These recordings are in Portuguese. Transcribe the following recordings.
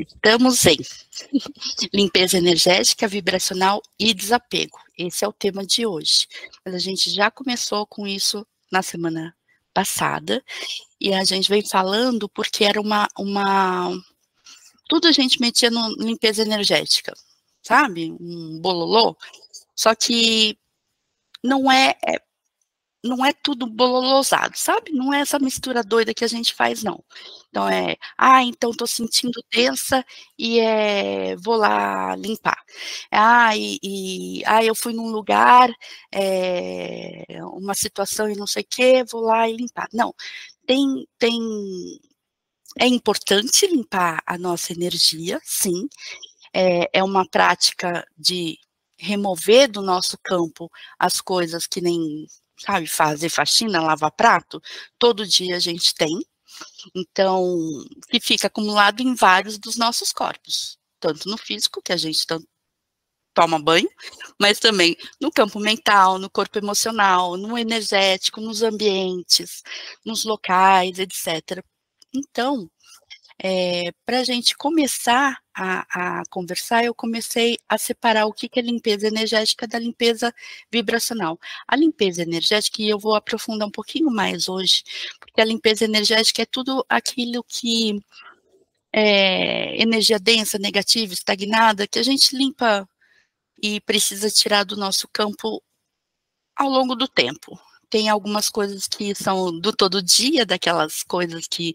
Estamos em limpeza energética, vibracional e desapego. Esse é o tema de hoje. Mas a gente já começou com isso na semana passada e a gente vem falando porque era tudo a gente metia no limpeza energética, sabe? Um bololô. Só que não é tudo bololosado, sabe? Não é essa mistura doida que a gente faz, não. Então então tô sentindo tensa e vou lá limpar. Eu fui num lugar, uma situação e não sei o quê, vou lá e limpar. Não, é importante limpar a nossa energia, sim. É uma prática de remover do nosso campo as coisas que nem, sabe, fazer faxina, lavar prato, todo dia a gente tem, então, que fica acumulado em vários dos nossos corpos, tanto no físico, que a gente toma banho, mas também no campo mental, no corpo emocional, no energético, nos ambientes, nos locais, etc. Então, para a gente começar a conversar, eu comecei a separar o que é limpeza energética da limpeza vibracional. A limpeza energética, e eu vou aprofundar um pouquinho mais hoje, porque a limpeza energética é tudo aquilo que é energia densa, negativa, estagnada, que a gente limpa e precisa tirar do nosso campo ao longo do tempo. Tem algumas coisas que são do todo dia, daquelas coisas que,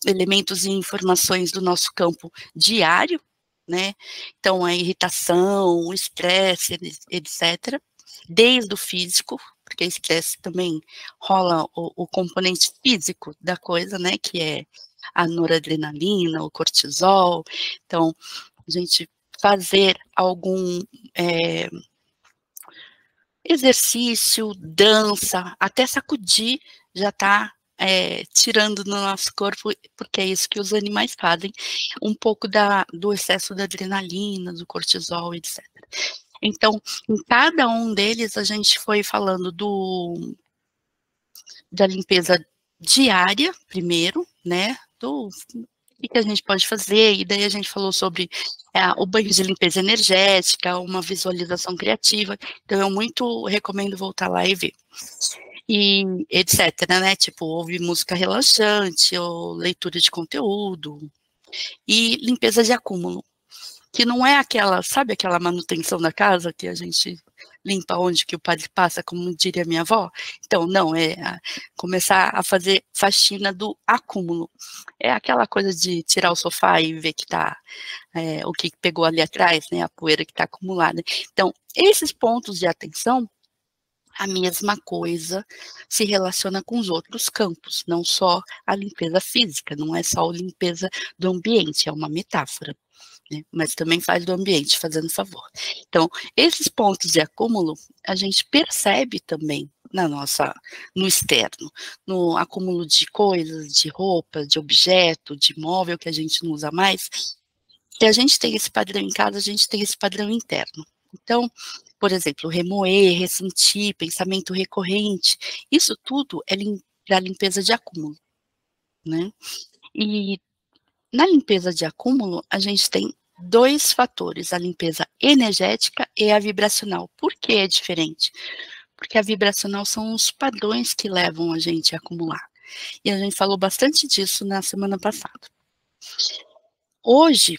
elementos e informações do nosso campo diário, né? Então, a irritação, o estresse, etc. Desde o físico, porque o estresse também rola o componente físico da coisa, né? Que é a noradrenalina, o cortisol. Então, a gente fazer algum exercício, dança, até sacudir já está tirando do nosso corpo, porque é isso que os animais fazem, um pouco do excesso da adrenalina, do cortisol, etc. Então, em cada um deles, a gente foi falando da limpeza diária, primeiro, né, o que a gente pode fazer, e daí a gente falou sobre o banho de limpeza energética, uma visualização criativa, então eu muito recomendo voltar lá e ver. E etc, né, tipo, ouvir música relaxante, ou leitura de conteúdo, e limpeza de acúmulo, que não é aquela, sabe aquela manutenção da casa que a gente limpa onde que o padre passa, como diria minha avó? Então, não, começar a fazer faxina do acúmulo. É aquela coisa de tirar o sofá e ver que tá, o que pegou ali atrás, né, a poeira que está acumulada. Então, esses pontos de atenção, a mesma coisa se relaciona com os outros campos, não só a limpeza física, não é só a limpeza do ambiente, é uma metáfora, né? Mas também faz do ambiente, fazendo favor. Então, esses pontos de acúmulo, a gente percebe também no externo, no acúmulo de coisas, de roupa, de objeto, de móvel que a gente não usa mais. Se a gente tem esse padrão em casa, a gente tem esse padrão interno. Então, por exemplo, remoer, ressentir, pensamento recorrente, isso tudo é para limpeza de acúmulo, né? E na limpeza de acúmulo, a gente tem dois fatores, a limpeza energética e a vibracional. Por que é diferente? Porque a vibracional são os padrões que levam a gente a acumular. E a gente falou bastante disso na semana passada. Hoje,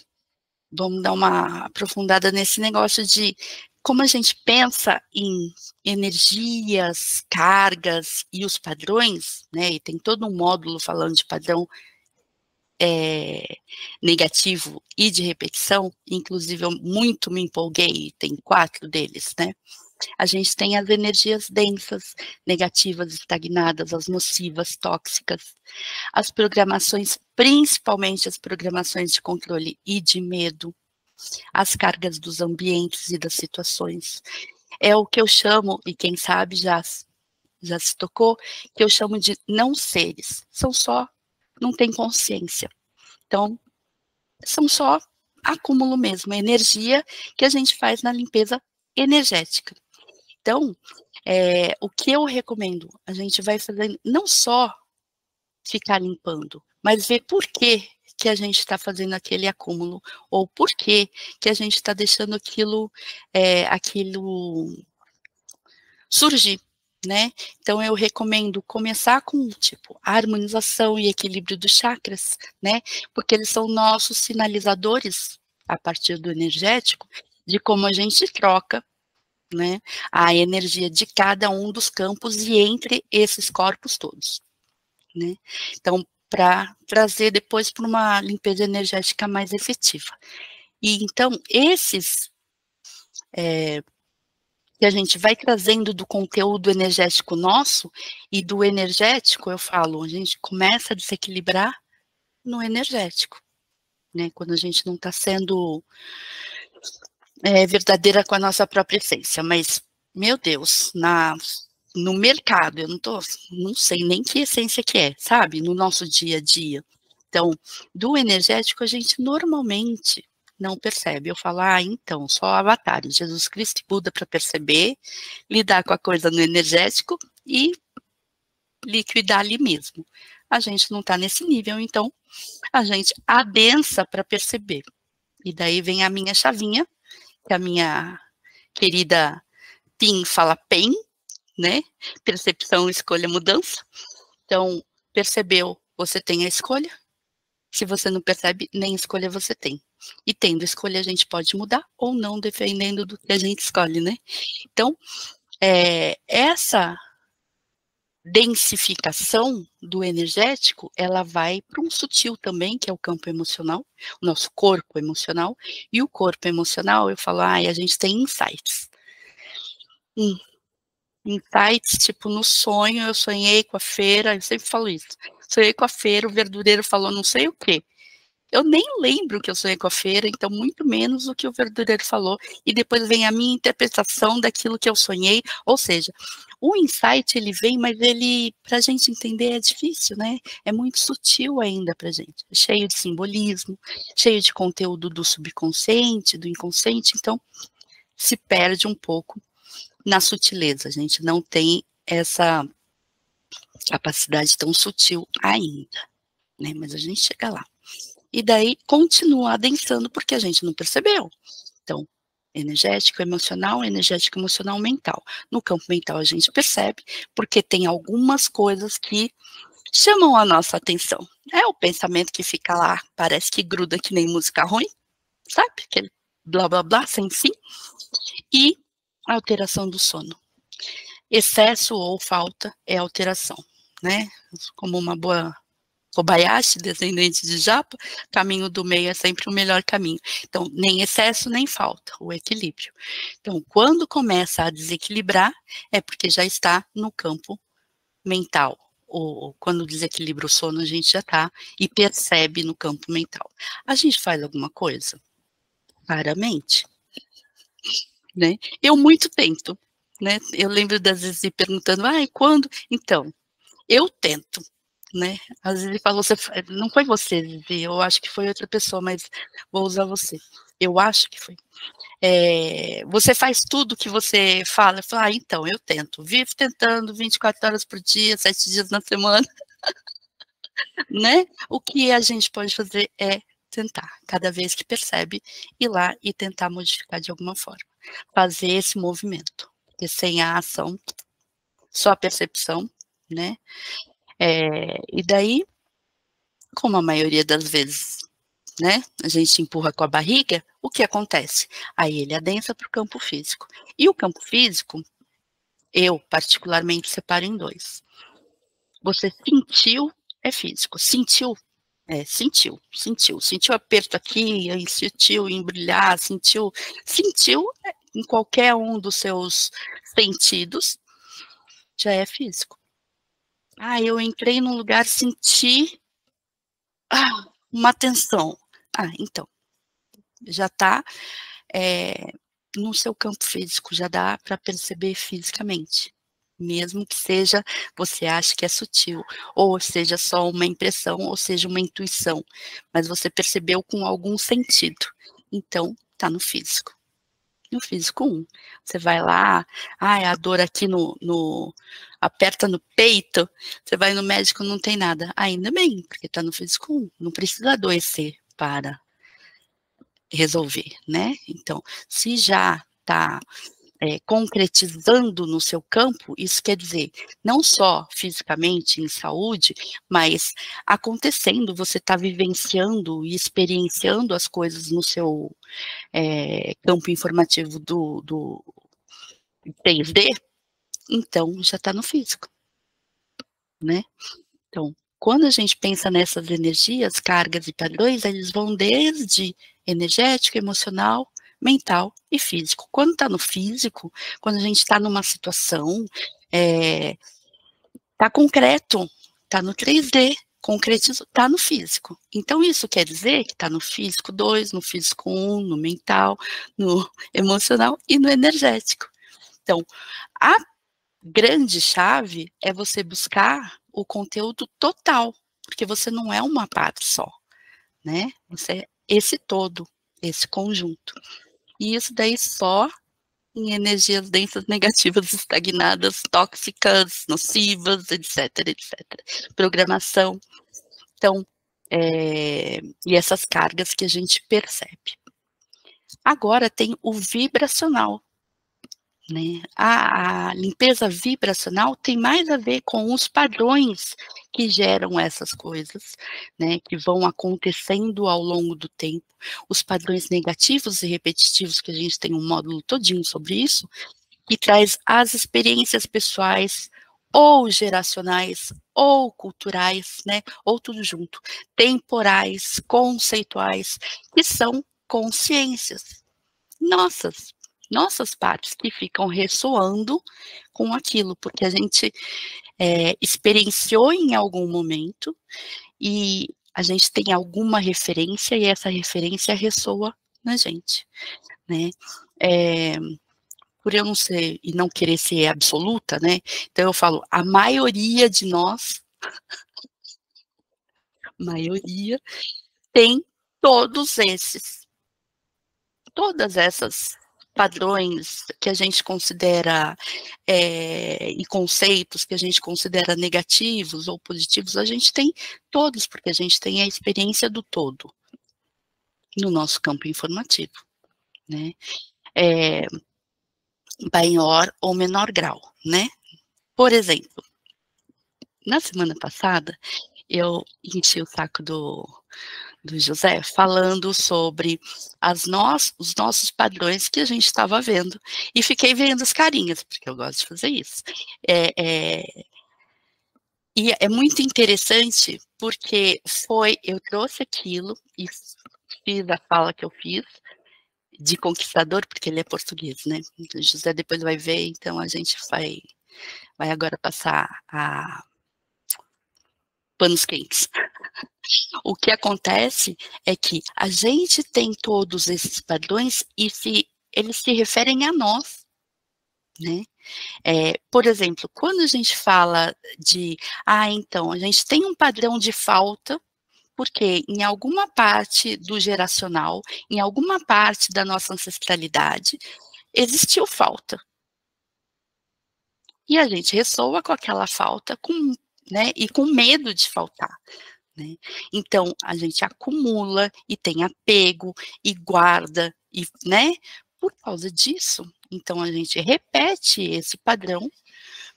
vamos dar uma aprofundada nesse negócio de como a gente pensa em energias, cargas e os padrões, né? E tem todo um módulo falando de padrão negativo e de repetição, inclusive eu muito me empolguei, tem 4 deles, né? A gente tem as energias densas, negativas, estagnadas, as nocivas, tóxicas, as programações, principalmente as programações de controle e de medo, as cargas dos ambientes e das situações. É o que eu chamo, e quem sabe já se tocou, que eu chamo de não seres, não tem consciência. Então, são só acúmulo mesmo, energia que a gente faz na limpeza energética. Então, o que eu recomendo? A gente vai fazendo, não só ficar limpando, mas ver por que que a gente está fazendo aquele acúmulo, ou por que a gente está deixando aquilo surgir, né? Então eu recomendo começar com, tipo, a harmonização e equilíbrio dos chakras, né? Porque eles são nossos sinalizadores, a partir do energético, de como a gente troca, né, a energia de cada um dos campos e entre esses corpos todos, né? Então, para trazer depois para uma limpeza energética mais efetiva. E então, esses que a gente vai trazendo do conteúdo energético nosso, e do energético, eu falo, a gente começa a desequilibrar no energético, né? Quando a gente não está sendo verdadeira com a nossa própria essência, mas, meu Deus, no mercado, eu não sei nem que essência que é, sabe? No nosso dia a dia. Então, do energético, a gente normalmente não percebe. Eu falo, então, só avatares, Jesus Cristo e Buda para perceber, lidar com a coisa no energético e liquidar ali mesmo. A gente não está nesse nível, então a gente adensa para perceber. E daí vem a minha chavinha, que a minha querida Pim fala PEN, né? Percepção, escolha, mudança. Então, percebeu, você tem a escolha. Se você não percebe, nem escolha você tem. E tendo escolha, a gente pode mudar ou não, dependendo do que a gente escolhe, né? Então, essa densificação do energético, ela vai para um sutil também, que é o campo emocional, o nosso corpo emocional, e o corpo emocional, eu falo, a gente tem insights. Insights, tipo, no sonho, eu sonhei com a feira, eu sempre falo isso, sonhei com a feira, o verdureiro falou não sei o quê. Eu nem lembro que eu sonhei com a feira, então muito menos o que o verdureiro falou, e depois vem a minha interpretação daquilo que eu sonhei, ou seja, o insight ele vem, mas ele, pra gente entender é difícil, né? É muito sutil ainda pra gente, cheio de simbolismo, cheio de conteúdo do subconsciente, do inconsciente, então se perde um pouco na sutileza, a gente não tem essa capacidade tão sutil ainda, né? Mas a gente chega lá. E daí continua adensando porque a gente não percebeu. Então, energético, emocional, energético, emocional, mental. No campo mental a gente percebe porque tem algumas coisas que chamam a nossa atenção. É o pensamento que fica lá, parece que gruda que nem música ruim, sabe? Aquele blá blá blá sem fim. E a alteração do sono. Excesso ou falta é alteração, né? Como uma boa Kobayashi, descendente de Japa, caminho do meio é sempre o melhor caminho. Então, nem excesso, nem falta, o equilíbrio. Então, quando começa a desequilibrar, é porque já está no campo mental. Ou quando desequilibra o sono, a gente já está e percebe no campo mental. A gente faz alguma coisa? Raramente, né? Eu muito tento, né? Eu lembro das vezes perguntando, e quando? Então, eu tento, né? Às vezes ele falou, não foi você, Vivi, eu acho que foi outra pessoa, mas vou usar você. Eu acho que foi. Você faz tudo que você fala. Eu falo, então, eu tento. Vivo tentando 24 horas por dia, 7 dias na semana, né? O que a gente pode fazer é tentar, cada vez que percebe, ir lá e tentar modificar de alguma forma. Fazer esse movimento. Porque sem a ação, só a percepção, né? E daí, como a maioria das vezes, né, a gente empurra com a barriga, o que acontece? Aí ele adensa para o campo físico. E o campo físico, eu particularmente separo em dois. Você sentiu, é físico. Sentiu, sentiu aperto aqui, sentiu embrulhar, sentiu em qualquer um dos seus sentidos, já é físico. Eu entrei num lugar, senti uma tensão. Então, já está no seu campo físico, já dá para perceber fisicamente. Mesmo que seja, você acha que é sutil, ou seja só uma impressão, ou seja uma intuição, mas você percebeu com algum sentido. Então, está no físico. No físico 1. Você vai lá, a dor aqui aperta no peito, você vai no médico, não tem nada. Ainda bem, porque está no físico 1, não precisa adoecer para resolver, né? Então, se já está concretizando no seu campo, isso quer dizer, não só fisicamente em saúde, mas acontecendo, você está vivenciando e experienciando as coisas no seu campo informativo do 3D, então já está no físico, né? Então, quando a gente pensa nessas energias, cargas e padrões, eles vão desde energético, emocional, mental e físico. Quando está no físico, quando a gente está numa situação, está concreto, está no 3D, concretizou, está no físico. Então, isso quer dizer que está no físico 2, no físico 1, no mental, no emocional e no energético. Então, a grande chave é você buscar o conteúdo total, porque você não é uma parte só, né? Você é esse todo, esse conjunto. E isso daí só em energias densas, negativas, estagnadas, tóxicas, nocivas, etc, etc. Programação. Então, e essas cargas que a gente percebe. Agora tem o vibracional, né? A limpeza vibracional tem mais a ver com os padrões que geram essas coisas, né, que vão acontecendo ao longo do tempo, os padrões negativos e repetitivos, que a gente tem um módulo todinho sobre isso, que traz as experiências pessoais, ou geracionais, ou culturais, né, ou tudo junto, temporais, conceituais, que são consciências nossas partes que ficam ressoando com aquilo, porque a gente experienciou em algum momento e a gente tem alguma referência e essa referência ressoa na gente, né? Por eu não ser e não querer ser absoluta, né? Então eu falo, a maioria de nós, maioria, tem todos todas essas padrões que a gente considera e conceitos que a gente considera negativos ou positivos, a gente tem todos, porque a gente tem a experiência do todo no nosso campo informativo, né? Maior ou menor grau, né? Por exemplo, na semana passada, eu enchi o saco do José falando sobre os nossos padrões que a gente estava vendo, e fiquei vendo as carinhas, porque eu gosto de fazer isso. E é muito interessante, porque eu trouxe aquilo, e fiz a fala que eu fiz, de conquistador, porque ele é português, né? O José depois vai ver, então a gente vai agora passar a panos quentes. O que acontece é que a gente tem todos esses padrões e eles se referem a nós, né? Por exemplo, quando a gente fala então, a gente tem um padrão de falta, porque em alguma parte do geracional, em alguma parte da nossa ancestralidade, existiu falta. E a gente ressoa com aquela falta, né, e com medo de faltar. Né? Então, a gente acumula e tem apego e guarda, né? Por causa disso, então a gente repete esse padrão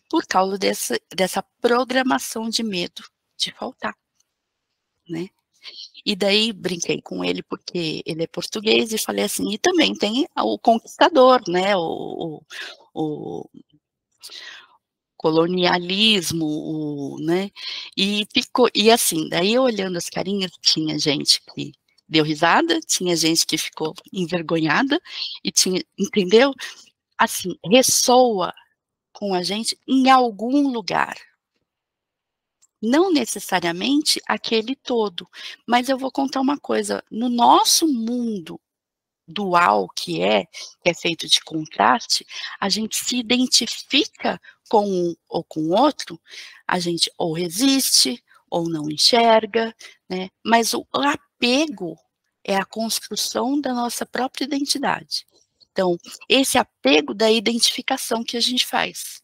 por causa dessa programação de medo de faltar, né? E daí brinquei com ele porque ele é português e falei assim, e também tem o conquistador, né? O colonialismo, né? E assim, daí eu olhando as carinhas, tinha gente que deu risada, tinha gente que ficou envergonhada, e entendeu? Assim, ressoa com a gente em algum lugar. Não necessariamente aquele todo, mas eu vou contar uma coisa, no nosso mundo dual que é feito de contraste, a gente se identifica com um ou com o outro, a gente ou resiste ou não enxerga, né? Mas o apego é a construção da nossa própria identidade. Então, esse apego da identificação que a gente faz,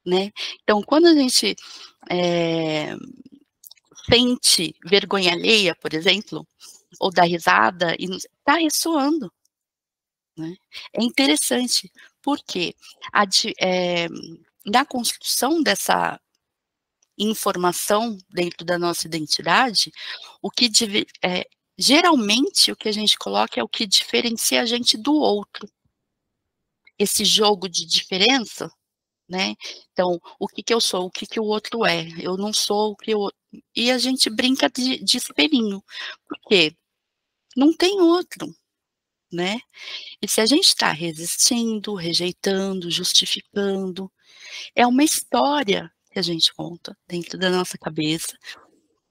né? Então, quando a gente sente vergonha alheia, por exemplo, ou dá risada, e está ressoando, né? É interessante, porque na construção dessa informação dentro da nossa identidade, geralmente o que a gente coloca é o que diferencia a gente do outro. Esse jogo de diferença, né? Então, o que eu sou, o que o outro é, eu não sou o que o outro. E a gente brinca de espelhinho, porque não tem outro, né? E se a gente está resistindo, rejeitando, justificando, é uma história que a gente conta dentro da nossa cabeça,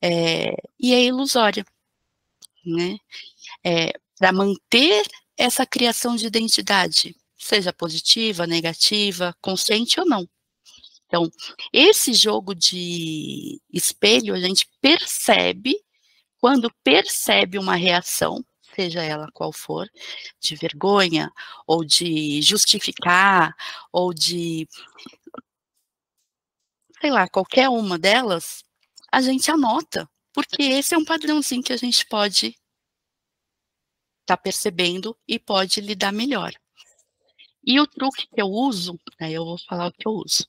e é ilusória, né? Para manter essa criação de identidade, seja positiva, negativa, consciente ou não. Então, esse jogo de espelho, a gente percebe, quando percebe uma reação, seja ela qual for, de vergonha, ou de justificar, ou de, sei lá, qualquer uma delas, a gente anota, porque esse é um padrãozinho que a gente pode estar percebendo e pode lidar melhor. E o truque que eu uso, aí eu vou falar o que eu uso.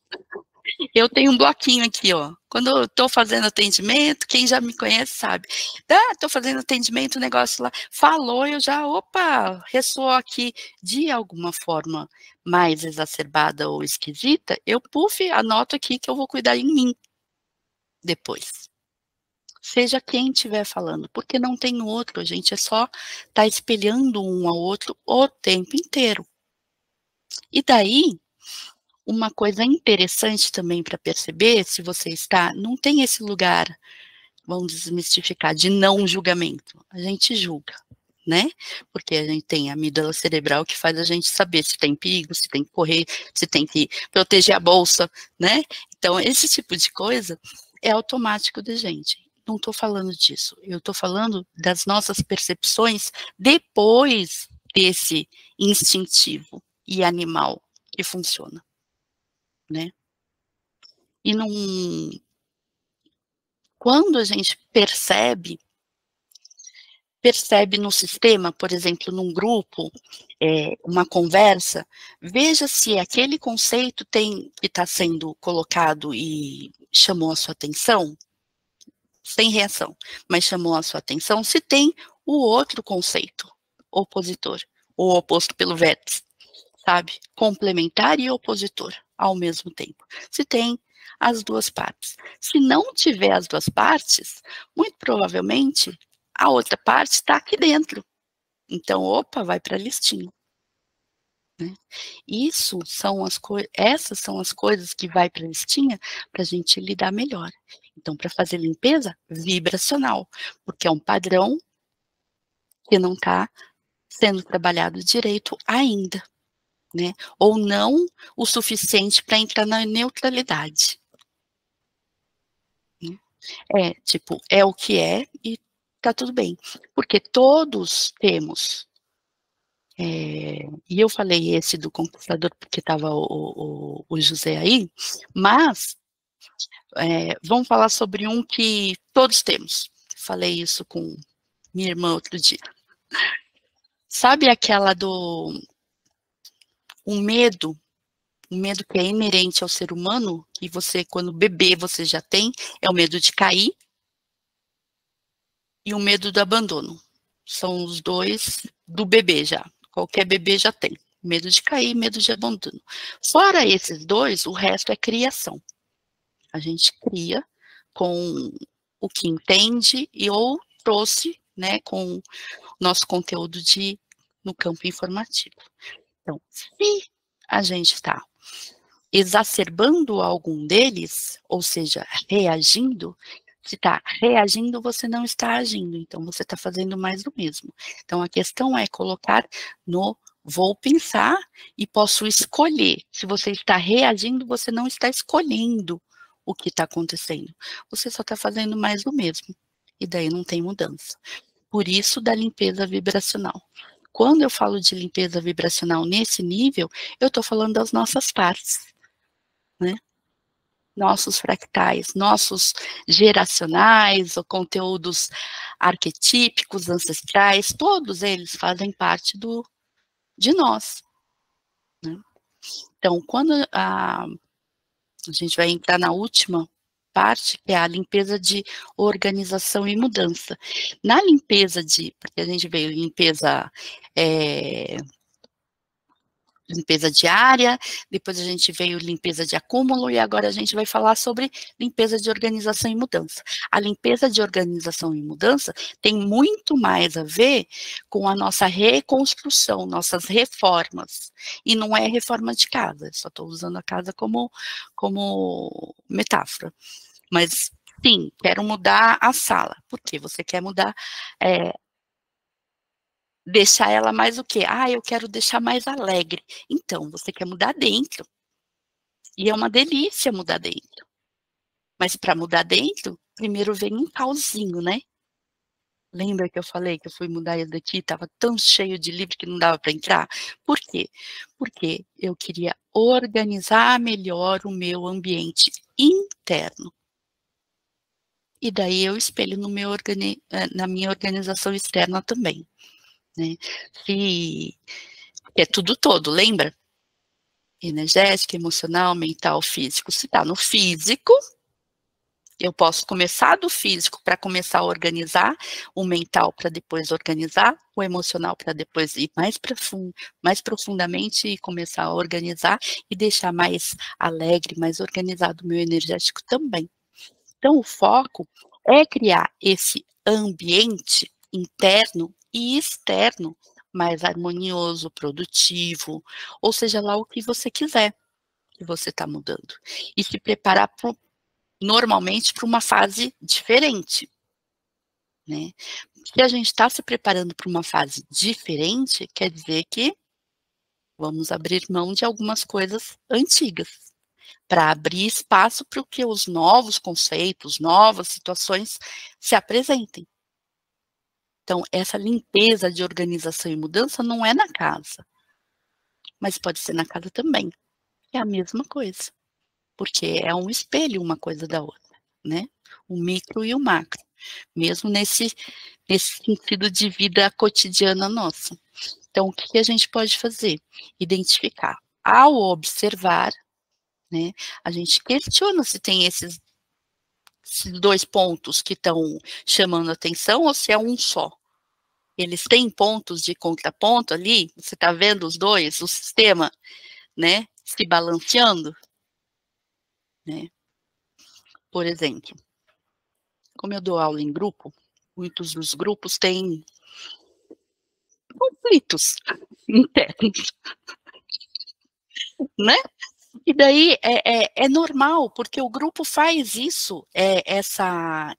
Eu tenho um bloquinho aqui, ó. Quando eu tô fazendo atendimento, quem já me conhece sabe. Tô fazendo atendimento, o negócio lá falou, eu já, opa, ressoou aqui de alguma forma mais exacerbada ou esquisita, eu, anoto aqui que eu vou cuidar em mim depois. Seja quem estiver falando, porque não tem outro, a gente é só tá espelhando um ao outro o tempo inteiro. E daí, uma coisa interessante também para perceber, se você não tem esse lugar, vamos desmistificar, de não julgamento. A gente julga, né? Porque a gente tem a amígdala cerebral que faz a gente saber se tem perigo, se tem que correr, se tem que proteger a bolsa, né? Então, esse tipo de coisa é automático da gente. Não estou falando disso. Eu estou falando das nossas percepções depois desse instintivo e animal que funciona, né? E quando a gente percebe no sistema, por exemplo, num grupo, uma conversa, veja se aquele conceito que está sendo colocado e chamou a sua atenção, sem reação, mas chamou a sua atenção, se tem o outro conceito opositor, ou oposto pelo vértice, sabe? Complementar e opositor ao mesmo tempo. Se tem as duas partes. Se não tiver as duas partes, muito provavelmente a outra parte está aqui dentro. Então, opa, vai para a listinha. Né? Essas são as coisas que vai para a listinha para a gente lidar melhor. Então, para fazer limpeza vibracional, porque é um padrão que não está sendo trabalhado direito ainda. Né? Ou não o suficiente para entrar na neutralidade. É o que é e tá tudo bem. Porque todos temos, e eu falei esse do conquistador porque estava o José aí, mas vamos falar sobre um que todos temos. Falei isso com minha irmã outro dia. Sabe aquela um medo que é inerente ao ser humano, que você, quando bebê, você já tem, é o medo de cair e o medo do abandono. São os dois do bebê já. Qualquer bebê já tem. Medo de cair, medo de abandono. Fora esses dois, o resto é criação. A gente cria com o que entende ou trouxe, né, com o nosso conteúdo no campo informativo. Então, se a gente está exacerbando algum deles, ou seja, reagindo, se está reagindo, você não está agindo, então você está fazendo mais do mesmo. Então a questão é colocar vou pensar e posso escolher. Se você está reagindo, você não está escolhendo o que está acontecendo. Você só está fazendo mais do mesmo. E daí não tem mudança. Por isso da limpeza vibracional. quando eu falo de limpeza vibracional nesse nível, eu estou falando das nossas partes, né? Nossos fractais, nossos geracionais, ou conteúdos arquetípicos, ancestrais, todos eles fazem parte de nós, né? Então, quando a gente vai entrar na última parte, que é a limpeza de organização e mudança. Na limpeza porque a gente veio limpeza diária, depois a gente veio limpeza de acúmulo e agora a gente vai falar sobre limpeza de organização e mudança. A limpeza de organização e mudança tem muito mais a ver com a nossa reconstrução, nossas reformas. E não é reforma de casa, só estou usando a casa como metáfora. Mas, sim, quero mudar a sala. Por quê? Você quer mudar, deixar ela mais o quê? Eu quero deixar mais alegre. Então, você quer mudar dentro. E é uma delícia mudar dentro. Mas para mudar dentro, primeiro vem um cauzinho, né? Lembra que eu falei que eu fui mudar isso daqui, estava tão cheio de livro que não dava para entrar? Por quê? Porque eu queria organizar melhor o meu ambiente interno. E daí eu espelho na minha organização externa também, né? É tudo todo, lembra? Energético, emocional, mental, físico. Se está no físico, eu posso começar do físico para começar a organizar, o mental para depois organizar, o emocional para depois ir mais profundamente e começar a organizar e deixar mais alegre, mais organizado o meu energético também. Então, o foco é criar esse ambiente interno e externo mais harmonioso, produtivo, ou seja lá o que você quiser que você está mudando. E se preparar normalmente para uma fase diferente, né? Se a gente está se preparando para uma fase diferente, quer dizer que vamos abrir mão de algumas coisas antigas, para abrir espaço para que os novos conceitos, novas situações se apresentem. Então, essa limpeza de organização e mudança não é na casa, mas pode ser na casa também. É a mesma coisa, porque é um espelho uma coisa da outra, né? O micro e o macro, mesmo nesse sentido de vida cotidiana nossa. Então, o que a gente pode fazer? Identificar. Ao observar, né, a gente questiona se tem esses dois pontos que estão chamando atenção ou se é um só. Eles têm pontos de contraponto ali, você está vendo os dois, o sistema, né, se balanceando, né? Por exemplo, como eu dou aula em grupo, muitos dos grupos têm conflitos internos, né? E daí é normal, porque o grupo faz isso,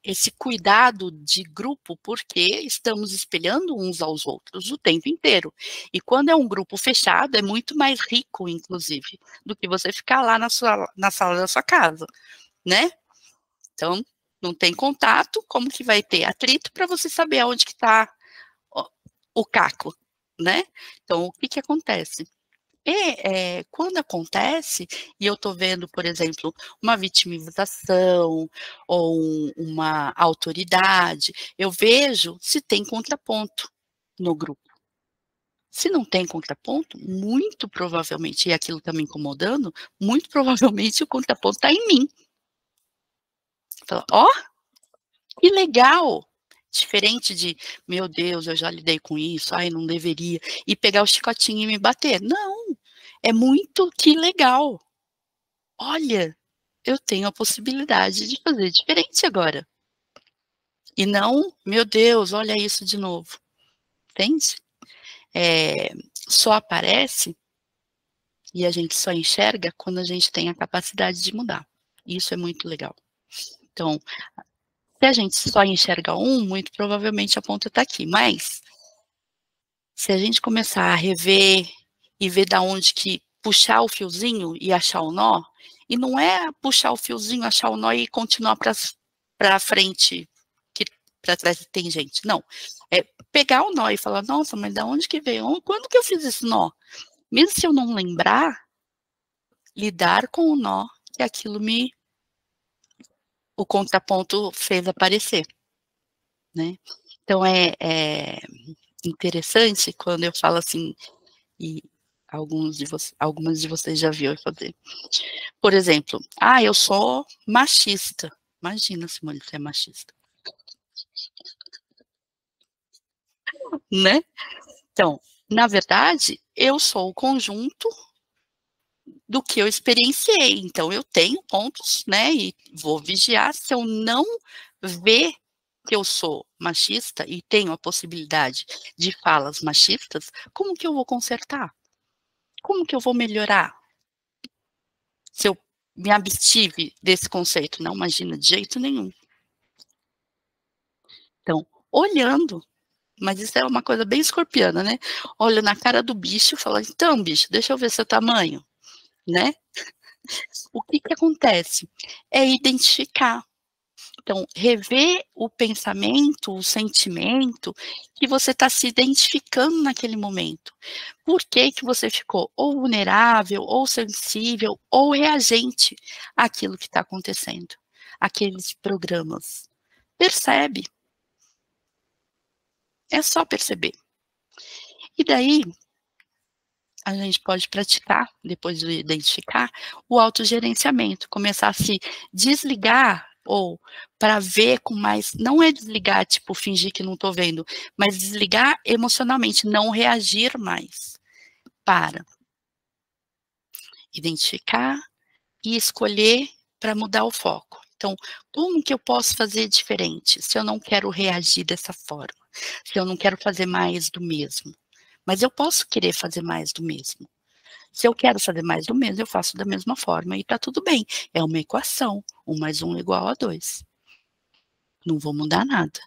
esse cuidado de grupo, porque estamos espelhando uns aos outros o tempo inteiro. E quando é um grupo fechado, é muito mais rico, inclusive, do que você ficar lá na sala da sua casa, né? Então, não tem contato, como que vai ter atrito para você saber aonde que está o caco, né? Então, o que acontece? Quando acontece, e eu estou vendo, por exemplo, uma vitimização ou uma autoridade, eu vejo se tem contraponto no grupo. Se não tem contraponto, muito provavelmente, e aquilo está me incomodando, muito provavelmente o contraponto está em mim. Fala, que legal! Diferente de, meu Deus, eu já lidei com isso, não deveria, e pegar o chicotinho e me bater. Não, é muito que legal. Olha, eu tenho a possibilidade de fazer diferente agora. E não, meu Deus, olha isso de novo. Entende? Só aparece e a gente só enxerga quando a gente tem a capacidade de mudar. Isso é muito legal. Então, se a gente só enxerga muito provavelmente a ponta está aqui. Mas, se a gente começar a rever e ver da onde que puxar o fiozinho e achar o nó, e não é puxar o fiozinho, achar o nó e continuar para frente, para trás e tem gente. Não, é pegar o nó e falar, nossa, mas da onde que veio? Quando que eu fiz esse nó? Mesmo se eu não lembrar, lidar com o nó que aquilo o contraponto fez aparecer, né? Então, é interessante quando eu falo assim, e algumas de vocês já viram eu fazer. Por exemplo, eu sou machista. Imagina, Simone, você é machista. Né? Então, na verdade, eu sou o conjunto do que eu experienciei. Então, eu tenho pontos, né? E vou vigiar se eu não ver que eu sou machista e tenho a possibilidade de falas machistas, como que eu vou consertar? Como que eu vou melhorar? Se eu me abstive desse conceito, não imagina de jeito nenhum. Então, olhando, mas isso é uma coisa bem escorpiana, né? Olha na cara do bicho e fala, então, bicho, deixa eu ver seu tamanho, né? O que que acontece? É identificar. Então, rever o pensamento, o sentimento que você está se identificando naquele momento. Por que que você ficou ou vulnerável, ou sensível, ou reagente àquilo que está acontecendo? Aqueles programas. Percebe. É só perceber. E daí, a gente pode praticar, depois de identificar, o autogerenciamento, começar a se desligar ou para ver com mais, não é desligar, tipo, fingir que não estou vendo, mas desligar emocionalmente, não reagir mais. Para identificar e escolher para mudar o foco. Então, como que eu posso fazer diferente se eu não quero reagir dessa forma? Se eu não quero fazer mais do mesmo? Mas eu posso querer fazer mais do mesmo. Se eu quero fazer mais do mesmo, eu faço da mesma forma e está tudo bem. É uma equação, 1 mais 1 igual a 2. Não vou mudar nada.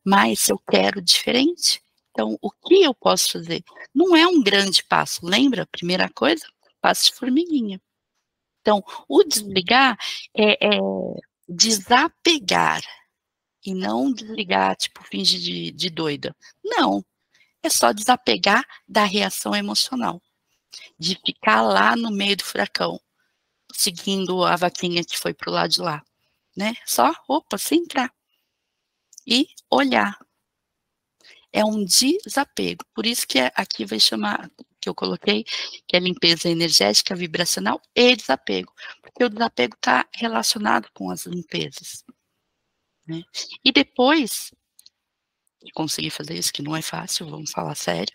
Mas se eu quero diferente, então o que eu posso fazer? Não é um grande passo, lembra? Primeira coisa, passo de formiguinha. Então, o desligar é desapegar e não desligar, tipo, fingir de doida. Não, é só desapegar da reação emocional, de ficar lá no meio do furacão, seguindo a vaquinha que foi para o lado de lá, né? Só, opa, sem entrar. E olhar. É um desapego. Por isso que aqui vai chamar, que eu coloquei, que é limpeza energética, vibracional e desapego. Porque o desapego está relacionado com as limpezas. Né? E depois de conseguir fazer isso, que não é fácil, vamos falar sério,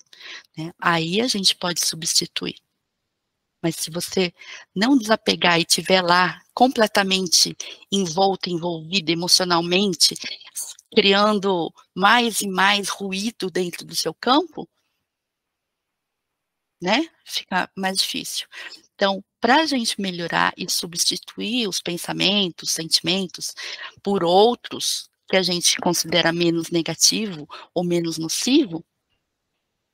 né? Aí a gente pode substituir. Mas se você não desapegar e estiver lá completamente envolvida emocionalmente, criando mais e mais ruído dentro do seu campo, né? Fica mais difícil. Então, para a gente melhorar e substituir os pensamentos, sentimentos por outros que a gente considera menos negativo ou menos nocivo,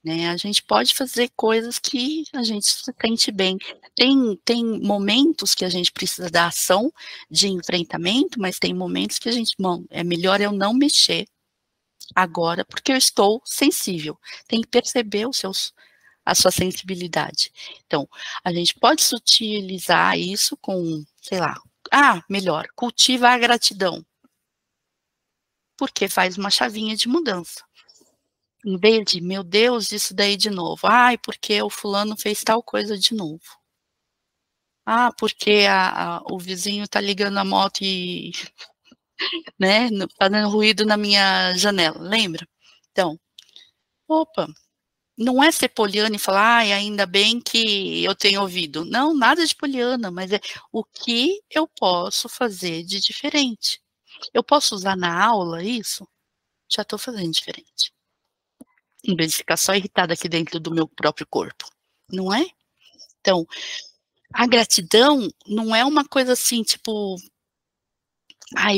né, a gente pode fazer coisas que a gente se sente bem. Tem momentos que a gente precisa da ação de enfrentamento, mas tem momentos que a gente, bom, é melhor eu não mexer agora, porque eu estou sensível. Tem que perceber a sua sensibilidade. Então, a gente pode sutilizar isso com, sei lá, melhor, cultiva a gratidão, porque faz uma chavinha de mudança. Em vez de, meu Deus, isso daí de novo. Porque o fulano fez tal coisa de novo. Porque o vizinho tá ligando a moto e, né, fazendo ruído na minha janela, lembra? Então, opa, não é ser poliana e falar, ainda bem que eu tenho ouvido. Não, nada de poliana, mas é o que eu posso fazer de diferente. Eu posso usar na aula isso? Já estou fazendo diferente. Em vez de ficar só irritada aqui dentro do meu próprio corpo, não é? Então, a gratidão não é uma coisa assim, tipo,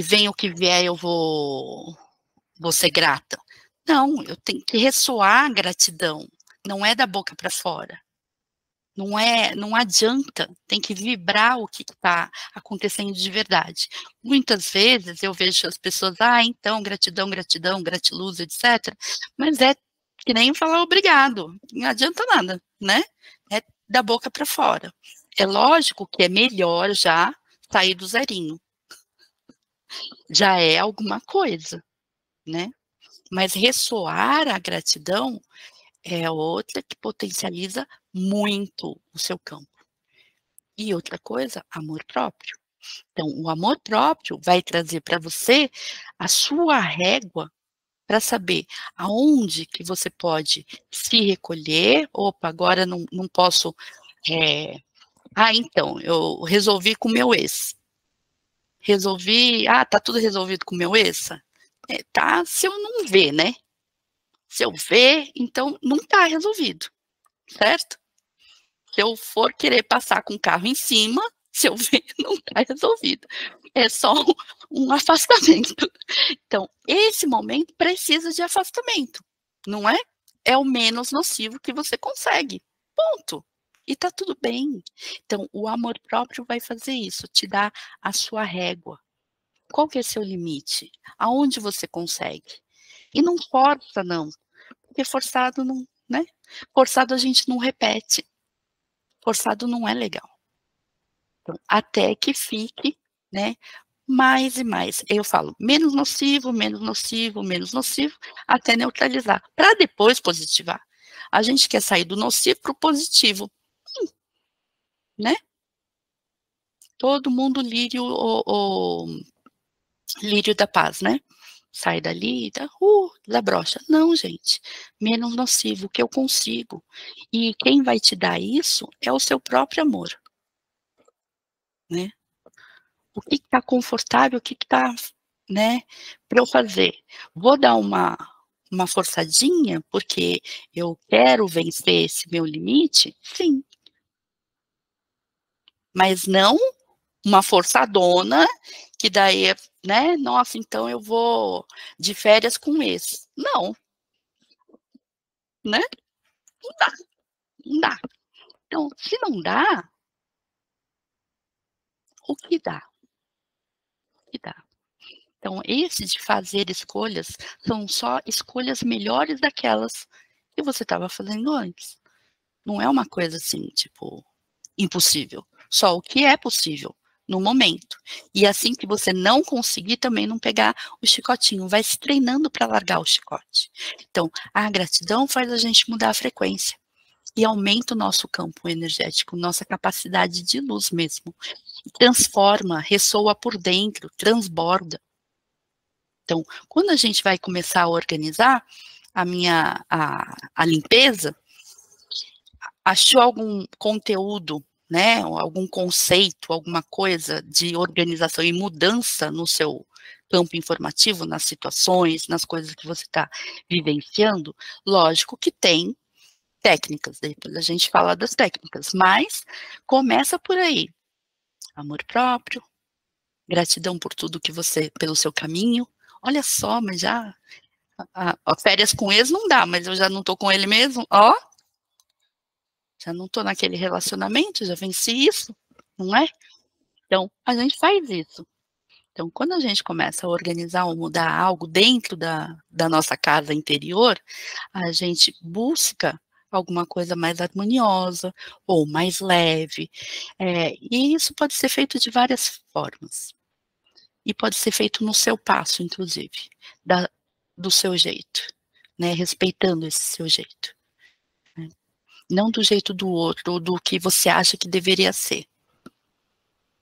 vem o que vier, eu vou ser grata. Não, eu tenho que ressoar a gratidão, não é da boca para fora. Não adianta, tem que vibrar o que está acontecendo de verdade. Muitas vezes eu vejo as pessoas, então, gratidão, gratidão, gratiluz, etc. Mas é que nem falar obrigado, não adianta nada, né? É da boca para fora. É lógico que é melhor já sair do zerinho. Já é alguma coisa, né? Mas ressoar a gratidão é outra que potencializa muito o seu campo. E outra coisa, amor próprio. Então, o amor próprio vai trazer para você a sua régua para saber aonde que você pode se recolher. Opa, agora não posso. Então, eu resolvi com o meu ex. Tá tudo resolvido com o meu ex? Tá, se eu não ver, né? Se eu ver, então não tá resolvido, certo? Se eu for querer passar com o carro em cima, se eu ver, não está resolvido. É só um afastamento. Então, esse momento precisa de afastamento, não é? É o menos nocivo que você consegue. Ponto. E tá tudo bem. Então, o amor próprio vai fazer isso, te dar a sua régua. Qual que é seu limite? Aonde você consegue? E não força, não. Porque forçado não, né? Forçado a gente não repete. Forçado não é legal. Então, até que fique, né, mais e mais. Eu falo menos nocivo, menos nocivo, menos nocivo, até neutralizar, para depois positivar. A gente quer sair do nocivo para o positivo, né? Todo mundo lírio o lírio da paz, né? Sai dali, desabrocha. Não, gente, menos nocivo, que eu consigo. E quem vai te dar isso é o seu próprio amor, né? O que está confortável, o que está, né, para eu fazer. Vou dar uma forçadinha, porque eu quero vencer esse meu limite? Sim. Mas não uma forçadona, que daí, né, nossa, então eu vou de férias com esse. Não, né? Não dá, não dá. Então, se não dá, o que dá? O que dá? Então, esse de fazer escolhas são só escolhas melhores daquelas que você estava fazendo antes. Não é uma coisa assim, tipo, impossível. Só o que é possível no momento. E assim que você não conseguir, também não pegar o chicotinho. Vai se treinando para largar o chicote. Então, a gratidão faz a gente mudar a frequência. E aumenta o nosso campo energético, nossa capacidade de luz mesmo. Transforma, ressoa por dentro, transborda. Então, quando a gente vai começar a organizar a limpeza, achou algum conteúdo, né, algum conceito, alguma coisa de organização e mudança no seu campo informativo, nas situações, nas coisas que você está vivenciando, lógico que tem técnicas, depois a gente fala das técnicas, mas começa por aí. Amor próprio, gratidão por tudo que você, pelo seu caminho. Olha só, mas já férias com ex não dá, mas eu já não tô com ele mesmo, ó. Já não tô naquele relacionamento, já venci isso, não é? Então, a gente faz isso. Então, quando a gente começa a organizar ou mudar algo dentro da nossa casa interior, a gente busca alguma coisa mais harmoniosa ou mais leve. E isso pode ser feito de várias formas. E pode ser feito no seu passo, inclusive, do seu jeito, né? Respeitando esse seu jeito. Né? Não do jeito do outro, ou do que você acha que deveria ser.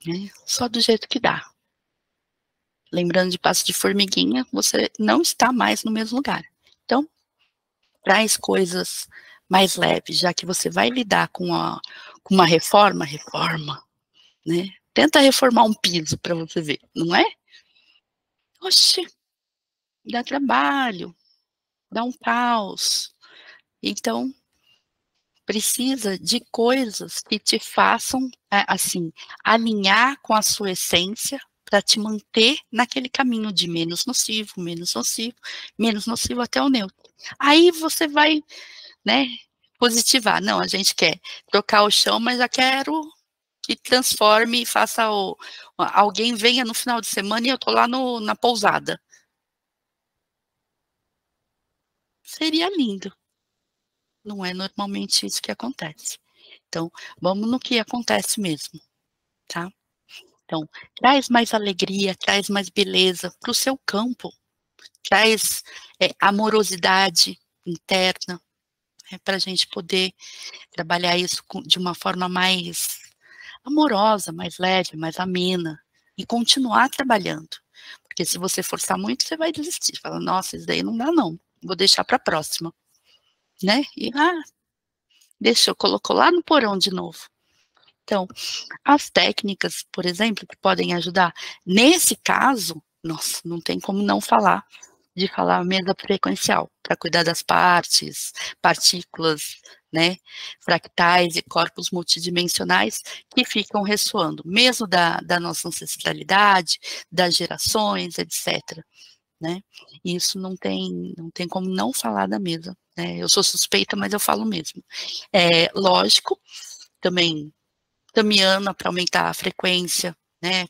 Né? Só do jeito que dá. Lembrando de passo de formiguinha, você não está mais no mesmo lugar. Então, traz coisas mais leves, já que você vai lidar com uma reforma, né? Tenta reformar um piso para você ver, não é? Oxi, dá trabalho, dá um caos. Então, precisa de coisas que te façam, assim, alinhar com a sua essência para te manter naquele caminho de menos nocivo, menos nocivo, menos nocivo até o neutro. Aí você vai, né, positivar. Não, a gente quer trocar o chão, mas já quero que transforme e faça alguém venha no final de semana e eu tô lá na pousada. Seria lindo. Não é normalmente isso que acontece. Então, vamos no que acontece mesmo, tá? Então, traz mais alegria, traz mais beleza para o seu campo, traz amorosidade interna, para a gente poder trabalhar isso de uma forma mais amorosa, mais leve, mais amena, e continuar trabalhando. Porque se você forçar muito, você vai desistir. Fala, nossa, isso daí não dá não, vou deixar para a próxima, né? E, deixou, colocou lá no porão de novo. Então, as técnicas, por exemplo, que podem ajudar, nesse caso, nossa, não tem como não falar de falar a mesa frequencial, para cuidar das partículas, né, fractais e corpos multidimensionais que ficam ressoando, mesmo da nossa ancestralidade, das gerações, etc. Né? Isso não tem como não falar da mesa. Né? Eu sou suspeita, mas eu falo mesmo. Lógico, também Tamiana para aumentar a frequência, né?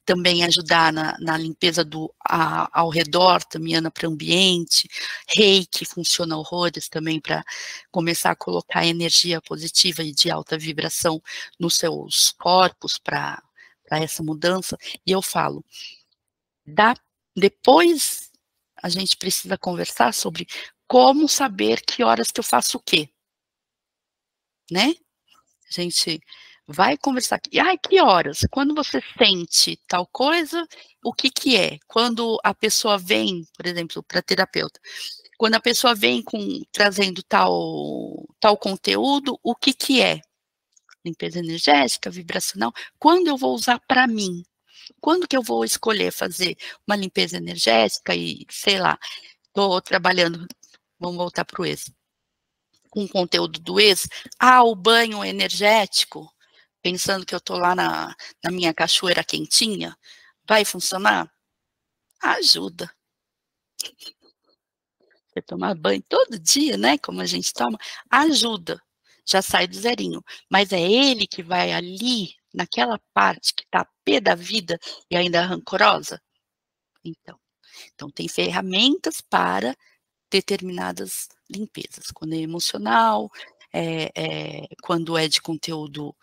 Também ajudar na limpeza ao redor, Tamiana para o ambiente, Reiki funciona horrores também para começar a colocar energia positiva e de alta vibração nos seus corpos para essa mudança. E eu falo, depois a gente precisa conversar sobre como saber que horas que eu faço o quê, né? A gente vai conversar aqui. Que horas? Quando você sente tal coisa, o que que é? Quando a pessoa vem, por exemplo, para terapeuta, quando a pessoa vem trazendo tal conteúdo, o que que é? Limpeza energética, vibracional. Quando eu vou usar para mim? Quando que eu vou escolher fazer uma limpeza energética e, sei lá, estou trabalhando, vamos voltar para o ex, com o conteúdo do ex, o banho energético, pensando que eu estou lá na minha cachoeira quentinha, vai funcionar? Ajuda. Você tomar banho todo dia, né, como a gente toma, ajuda, já sai do zerinho, mas é ele que vai ali, naquela parte que está pé da vida e ainda rancorosa? Então tem ferramentas para determinadas limpezas, quando é emocional, quando é de conteúdo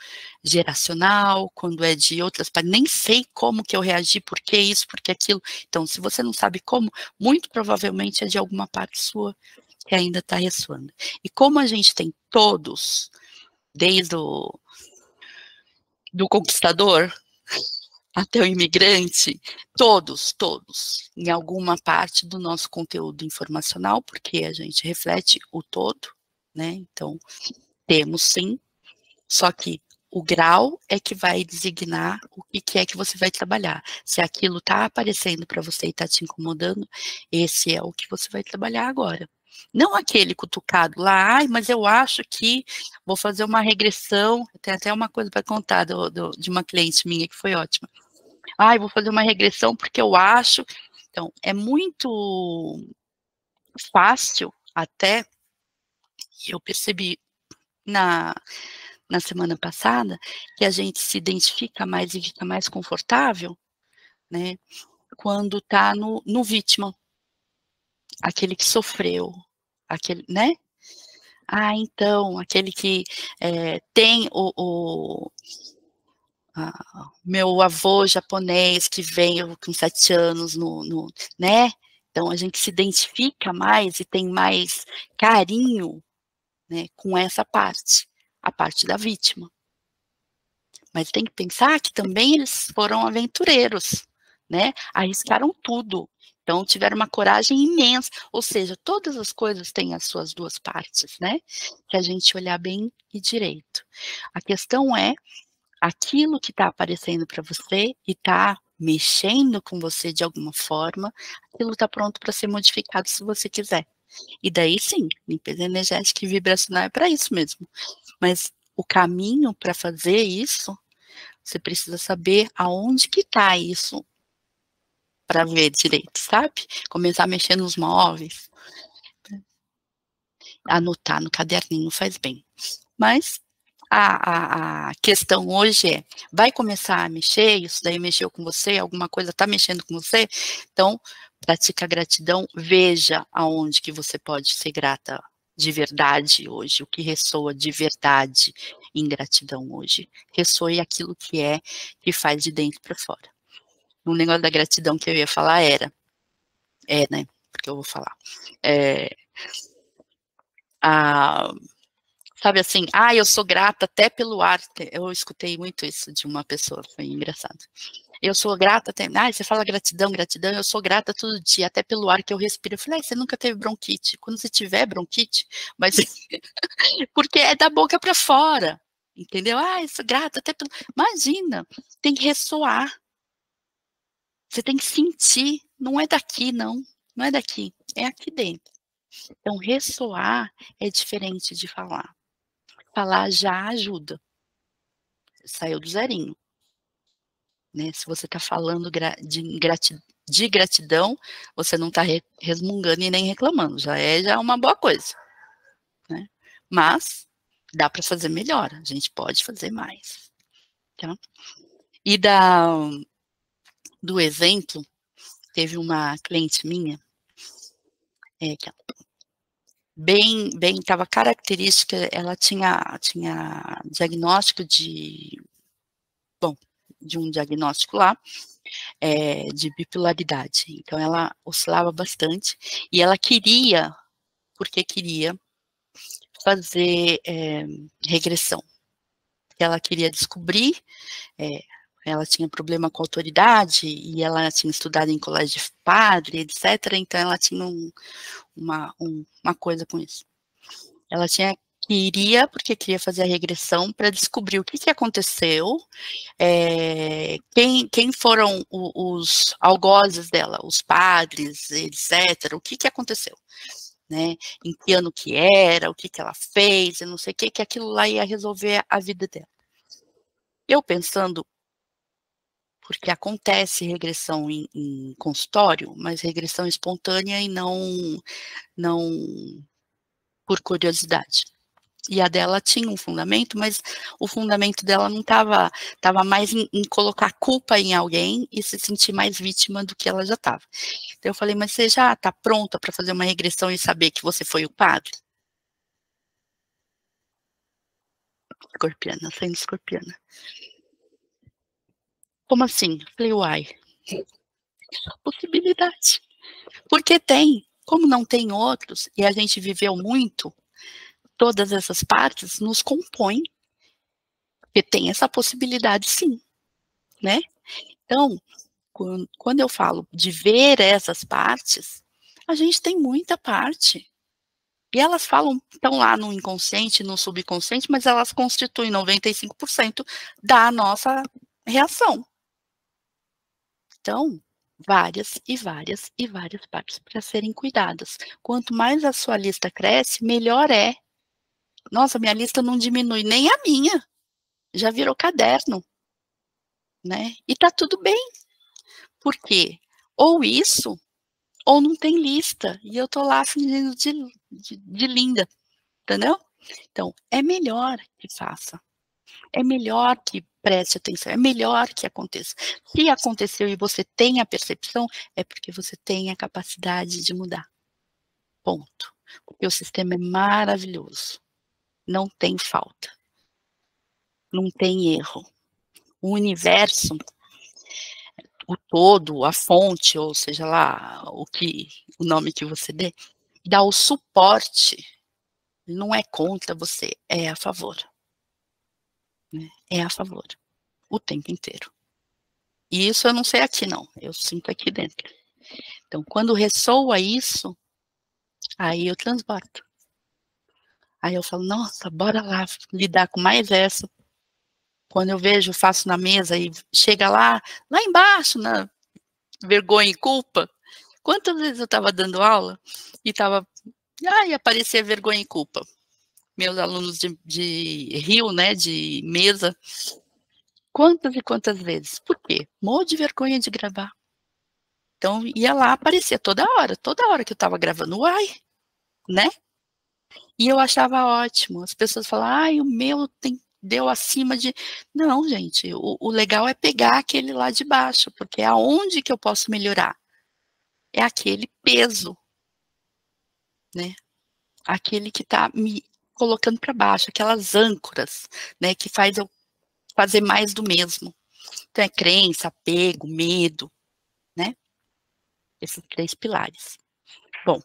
geracional, quando é de outras, nem sei como que eu reagi, por que isso, por que aquilo. Então, se você não sabe como, muito provavelmente é de alguma parte sua que ainda está ressoando. E como a gente tem todos, desde do conquistador até o imigrante, todos, em alguma parte do nosso conteúdo informacional, porque a gente reflete o todo, né? Então, temos sim, só que o grau é que vai designar o que é que você vai trabalhar. Se aquilo está aparecendo para você e está te incomodando, esse é o que você vai trabalhar agora. Não aquele cutucado lá, mas eu acho que vou fazer uma regressão. Tem até uma coisa para contar de uma cliente minha que foi ótima. Vou fazer uma regressão porque eu acho. Então, é muito fácil até, eu percebi na semana passada, que a gente se identifica mais e fica mais confortável, né, quando tá no vítima, aquele que sofreu, aquele, né? Então, aquele que tem meu avô japonês que veio com 7 anos né? Então a gente se identifica mais e tem mais carinho, né, com essa parte, a parte da vítima. Mas tem que pensar que também eles foram aventureiros, né? Arriscaram tudo. Então tiveram uma coragem imensa, ou seja, todas as coisas têm as suas duas partes, né? Se a gente olhar bem e direito. A questão é aquilo que está aparecendo para você e está mexendo com você de alguma forma, aquilo está pronto para ser modificado se você quiser. E daí sim, limpeza energética e vibracional é para isso mesmo. Mas o caminho para fazer isso, você precisa saber aonde que está isso para ver direito, sabe? Começar a mexer nos móveis. anotar no caderninho faz bem. Mas a questão hoje é, vai começar a mexer, isso daí mexeu com você, alguma coisa está mexendo com você, então pratica a gratidão, veja aonde que você pode ser grata de verdade hoje, o que ressoa de verdade em gratidão hoje. Ressoe aquilo que faz de dentro para fora. O negócio da gratidão que eu ia falar né, porque eu vou falar, sabe assim, eu sou grata até pelo ar, eu escutei muito isso de uma pessoa, foi engraçado. Eu sou grata até, você fala gratidão, eu sou grata todo dia, até pelo ar que eu respiro. Eu falei, você nunca teve bronquite. Quando você tiver bronquite, mas porque é da boca para fora, entendeu? Eu sou grata até pelo... Imagina, tem que ressoar. Você tem que sentir, não é daqui, não é daqui, é aqui dentro. Então, ressoar é diferente de falar. Falar já ajuda. Saiu do zerinho. Né? Se você está falando de gratidão, você não está resmungando e nem reclamando, já é uma boa coisa. Né? Mas dá para fazer melhor, a gente pode fazer mais. Tá? E do exemplo, teve uma cliente minha, que estava característica, ela tinha diagnóstico de um diagnóstico lá, de bipolaridade. Então, ela oscilava bastante e ela queria fazer regressão. Ela queria descobrir, ela tinha problema com autoridade e ela tinha estudado em colégio de padre, etc. Então, ela tinha uma coisa com isso. Ela porque queria fazer a regressão para descobrir o que aconteceu, quem foram os algozes dela, os padres, etc., o que aconteceu, né? Em que ano que era, o que ela fez, eu não sei o que aquilo lá ia resolver a vida dela. Eu pensando, porque acontece regressão em consultório, mas regressão espontânea e não por curiosidade. E a dela tinha um fundamento, mas o fundamento dela não estava mais em colocar culpa em alguém e se sentir mais vítima do que ela já estava. Então eu falei, mas você já está pronta para fazer uma regressão e saber que você foi o padre? Escorpiana, sendo escorpiana. Como assim? Eu falei, uai, possibilidade. Porque tem, como não tem outros, e a gente viveu muito, todas essas partes nos compõem, porque tem essa possibilidade sim, né? Então, quando eu falo de ver essas partes, a gente tem muita parte. E elas estão lá no inconsciente, no subconsciente, mas elas constituem 95% da nossa reação. Então, várias e várias e várias partes para serem cuidadas. Quanto mais a sua lista cresce, melhor é. Nossa, minha lista não diminui, nem a minha. Já virou caderno. Né? E tá tudo bem. Por quê? Ou isso, ou não tem lista. E eu tô lá fingindo de linda. Entendeu? Então, é melhor que faça. É melhor que preste atenção. É melhor que aconteça. Se aconteceu e você tem a percepção, é porque você tem a capacidade de mudar. Ponto. Porque o sistema é maravilhoso. Não tem falta. Não tem erro. O universo, o todo, a fonte, ou seja lá, o nome que você dê, dá o suporte. Não é contra você, é a favor. É a favor. O tempo inteiro. E isso eu não sei aqui, não. Eu sinto aqui dentro. Então, quando ressoa isso, aí eu transbordo. Aí eu falo, nossa, bora lá lidar com mais essa. Quando eu vejo, faço na mesa e chega lá embaixo, na vergonha e culpa. Quantas vezes eu estava dando aula e aparecia vergonha e culpa. Meus alunos de Rio, né, de mesa. Quantas e quantas vezes? Por quê? Morro de vergonha de gravar. Então, ia lá, aparecia toda hora que eu estava gravando, né? E eu achava ótimo, as pessoas falam: "Ai, o meu deu acima de", não gente, o legal é pegar aquele lá de baixo, porque é aonde que eu posso melhorar, é aquele peso, né, aquele que está me colocando para baixo, aquelas âncoras, né, que faz eu fazer mais do mesmo. Então é crença, apego, medo, né, esses 3 pilares. Bom,